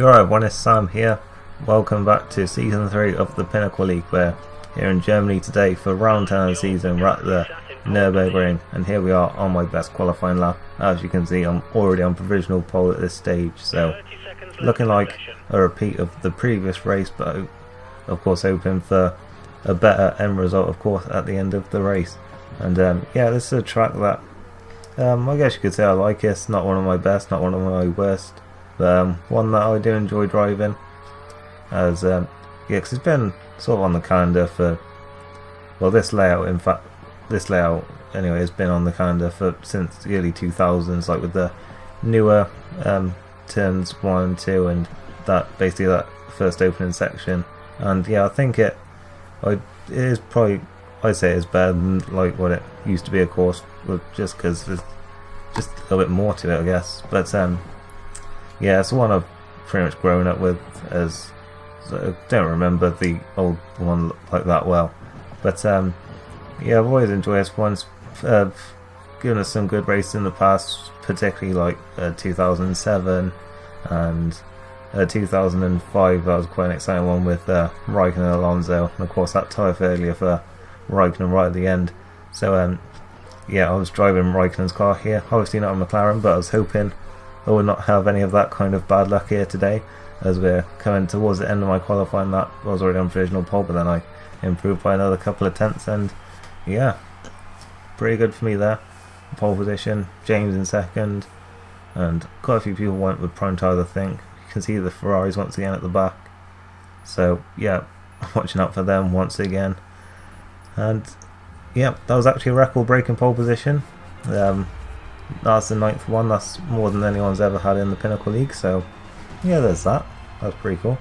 Alright everyone, it's Sam here. Welcome back to Season 3 of the Pinnacle League. We're here in Germany today for round 10 of the season. We're at the Nürburgring, and here we are on my best qualifying lap. As you can see, I'm already on provisional pole at this stage, so looking like a repeat of the previous race, but of course hoping for a better end result, of course, at the end of the race. And yeah, this is a track that I guess you could say I like. It's not one of my best, not one of my worst, but one that I do enjoy driving, as yeah, because it's been sort of on the calendar for, well, this layout anyway has been on the calendar for since the early 2000s, like with the newer turns 1 and 2 and that basically that first opening section. And yeah, I think it is probably, I'd say it's better than like what it used to be, of course, just because there's just a little bit more to it, I guess. But yeah, it's one I've pretty much grown up with, as I don't remember the old one like that well. But yeah, I've always enjoyed this one. It's given us some good races in the past, particularly like 2007 and 2005. That was quite an exciting one with Raikkonen and Alonso, and of course that tyre failure for Raikkonen right at the end. So yeah, I was driving Raikkonen's car here, obviously not a McLaren, but I was hoping I would not have any of that kind of bad luck here today, as we're coming towards the end of my qualifying lap. I was already on provisional pole, but then I improved by another couple of tenths, and yeah, pretty good for me there. Pole position, James in second, and quite a few people went with prime tyres, I think. You can see the Ferraris once again at the back, so yeah, watching out for them once again. And yeah, that was actually a record breaking pole position. That's the 9th one. That's more than anyone's ever had in the Pinnacle League, so yeah, there's that. That's pretty cool.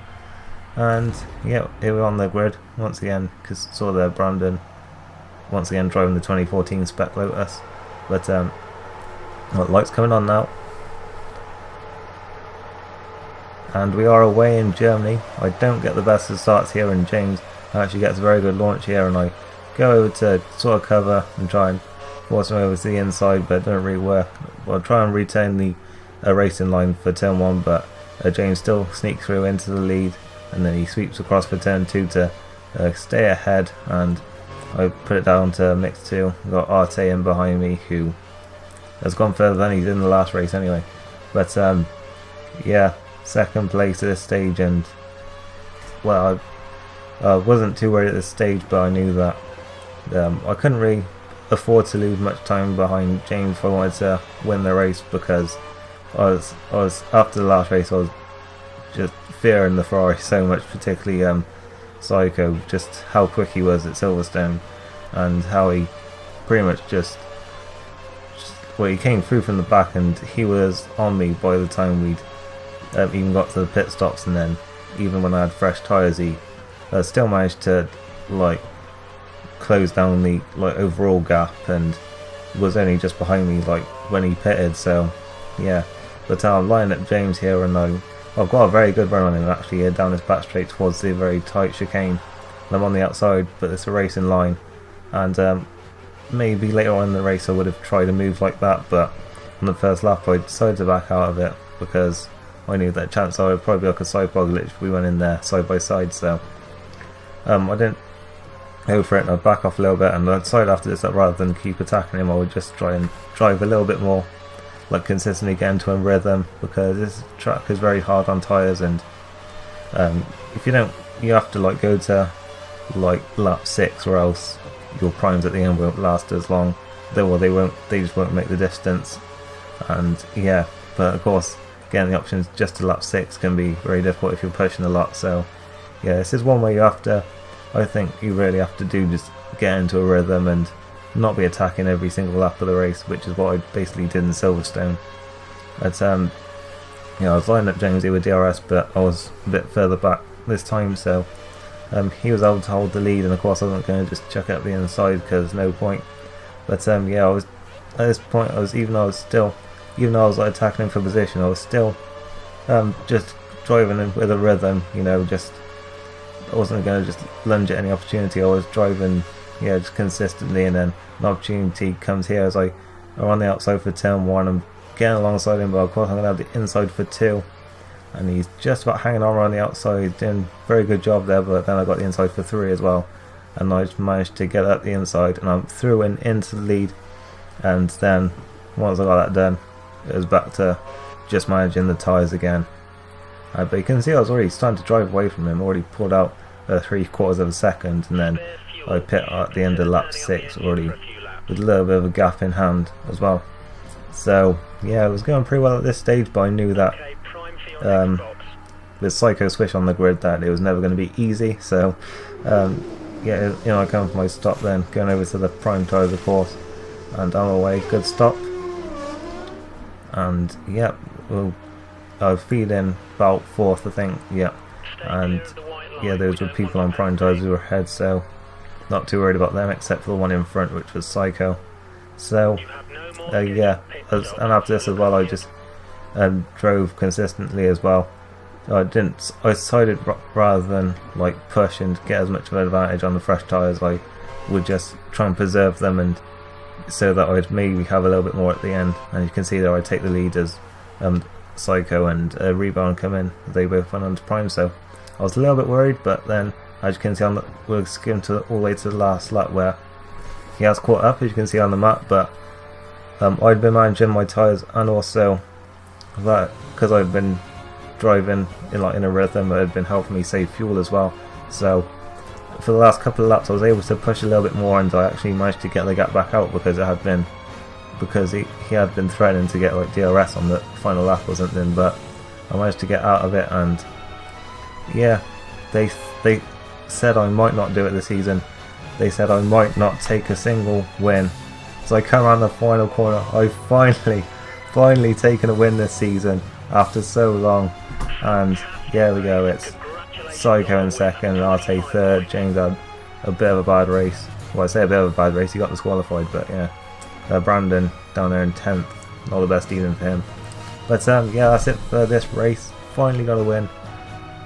And yeah, here we're on the grid once again, because saw there Brandon once again driving the 2014 Spec Lotus. But well, lights coming on now, and we are away in Germany. I don't get the best of starts here, and James actually gets a very good launch here, and I go over to sort of cover and try and force him over to the inside, but it doesn't really work. I'll try and retain the racing line for turn 1, but James still sneaks through into the lead, and then he sweeps across for turn 2 to stay ahead, and I put it down to mix 2. We've got Arte in behind me, who has gone further than he did in the last race anyway. But yeah, second place at this stage, and well, I wasn't too worried at this stage, but I knew that I couldn't really afford to lose much time behind James if I wanted to win the race, because I was after the last race I was just fearing the Ferrari so much, particularly Psycho, just how quick he was at Silverstone, and how he pretty much just well, he came through from the back and he was on me by the time we'd even got to the pit stops, and then even when I had fresh tyres he still managed to like close down the overall gap, and was only just behind me like when he pitted. So yeah, but I'm lining up James here, and I've got a very good run on him actually here down his back straight towards the very tight chicane, and I'm on the outside, but it's a racing line, and maybe later on in the race I would have tried a move like that, but on the first lap I decided to back out of it, because I knew that chance I would probably be like a side boggle if we went in there side by side. So I didn't go for it, and I'd back off a little bit, and I decided after this that rather than keep attacking him I would just try and drive a little bit more, like consistently get into a rhythm, because this track is very hard on tyres, and if you don't, you have to like go to like lap 6, or else your primes at the end won't last as long. They just won't make the distance. And yeah, but of course getting the options just to lap 6 can be very difficult if you're pushing a lot. So yeah, this is one where you have to, I think you really have to do just get into a rhythm and not be attacking every single lap of the race, which is what I basically did in Silverstone. But you know, I was lining up James here with DRS, but I was a bit further back this time, so he was able to hold the lead, and of course I wasn't going to just chuck it up the inside, because no point. But yeah, I was at this point, even though I was like attacking him for position, I was still just driving in with a rhythm, you know, just I wasn't going to just lunge at any opportunity. I was driving, yeah, just consistently, and then an opportunity comes here as I'm on the outside for turn 1. I'm getting alongside him, but of course I'm going to have the inside for 2, and he's just about hanging on around the outside, doing a very good job there, but then I got the inside for 3 as well, and I managed to get up the inside, and I'm through and into the lead. And then once I got that done, it was back to just managing the tyres again. But you can see I was already starting to drive away from him, already pulled out 3/4 of a second, and then I pit at the end of lap 6 already with a little bit of a gap in hand as well. So yeah, it was going pretty well at this stage, but I knew that with Psycho Swish on the grid that it was never going to be easy. So yeah, I come for my stop then, going over to the prime tyre of the course, and I'm away, good stop. And yeah, I'll feed in about 4th I think, yeah. And yeah, those were people on prime tyres who were ahead, so not too worried about them, except for the one in front, which was Psycho. So yeah, and after this as well, I just drove consistently as well. I decided rather than like push and get as much of an advantage on the fresh tyres, I would just try and preserve them, and so that I'd maybe have a little bit more at the end. And you can see there I take the lead as Psycho and Rebound come in. They both went on to prime, so I was a little bit worried, but then as you can see we'll skim to all the way to the last lap where he has caught up, as you can see on the map. But I'd been managing my tyres, and also that because I've been driving in a rhythm, it had been helping me save fuel as well. So for the last couple of laps I was able to push a little bit more, and I actually managed to get the gap back out because he had been threatening to get like DRS on the final lap or something, but I managed to get out of it. And yeah, they said I might not do it this season. They said I might not take a single win. So I come around the final corner, I've finally taken a win this season after so long. And yeah, we go, it's Psycho in 2nd, and Arte 3rd. James had a bit of a bad race. Well, I say a bit of a bad race, he got disqualified, but yeah. Brandon down there in 10th, not the best even for him. But yeah, that's it for this race. Finally got a win.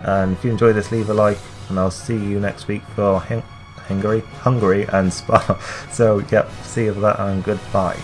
And if you enjoyed this, leave a like, and I'll see you next week for Hungary and Spa. So yep, see you for that, and goodbye.